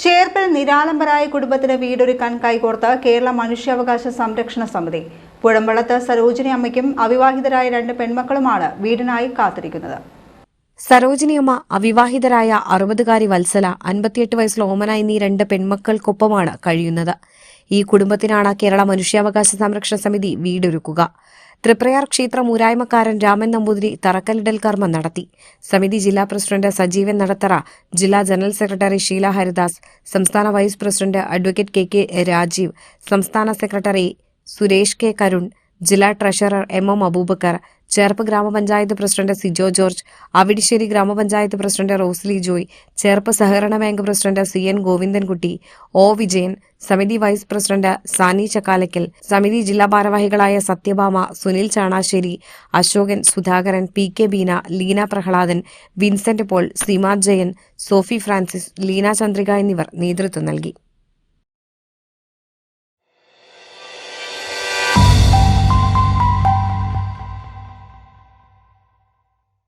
ചേർപ്പിൽ നിരാലംബരായ കുടുംബത്തിന് വീടൊരുക്കാൻ കൈകോർത്ത കേരള മനുഷ്യാവകാശ സംരക്ഷണ സമിതി. പുഴമ്പളത്ത് സരോജിനി അമ്മയ്ക്കും അവിവാഹിതരായ 2 പെൺമക്കളുമാണ് വീടിനായി കാത്തിരിക്കുന്നത്. സരോജിനിയമ്മ, അവിവാഹിതരായ 60-കാരി വത്സല, 58 വയസ്സുള്ള ഓമന എന്നീ 2 പെൺമക്കൾക്കൊപ്പമാണ് കഴിയുന്നത്. ഈ കുടുംബത്തിനാണ് കേരള മനുഷ്യാവകാശ സംരക്ഷണ സമിതി വീടൊരുക്കുക. തൃപ്രയാർ ക്ഷേത്രം ഊരായ്മക്കാരൻ രാമൻ നമ്പൂതിരി തറക്കല്ലിടൽ കർമ്മം നടത്തി. സമിതി ജില്ലാ പ്രസിഡന്റ് സജീവൻ നടത്തറ, ജില്ലാ ജനറൽ സെക്രട്ടറി ഷീല ഹരിദാസ്, സംസ്ഥാന vice president advocate K Rajeev, സംസ്ഥാന സെക്രട്ടറി സുരേഷ് കെ കരുൺ, ജില്ലാ ട്രഷറർ എം അബൂബക്കർ, ചേർപ്പ് ഗ്രാമപഞ്ചായത്ത് പ്രസിഡന്റ് സിജോ ജോർജ്, അവിടിശ്ശേരി ഗ്രാമപഞ്ചായത്ത് പ്രസിഡന്റ് റോസ്ലി ജോയ്, ചേർപ്പ് സഹകരണ bank president CN Govindankutty, O Vijayan, സമിതി വൈസ് പ്രസിഡന്റ് സാനി ചക്കാലക്കൽ, സമിതി ജില്ലാ ഭാരവാഹികളായ Satyabhama, Sunil Chanassery, Ashokan, Sudhakaran, PK Beena, Leena Prahladan, Vincent Paul, Seema Jayan, Sophie Francis, Leena Chandrika എന്നിവർ നേതൃത്വം നൽകി.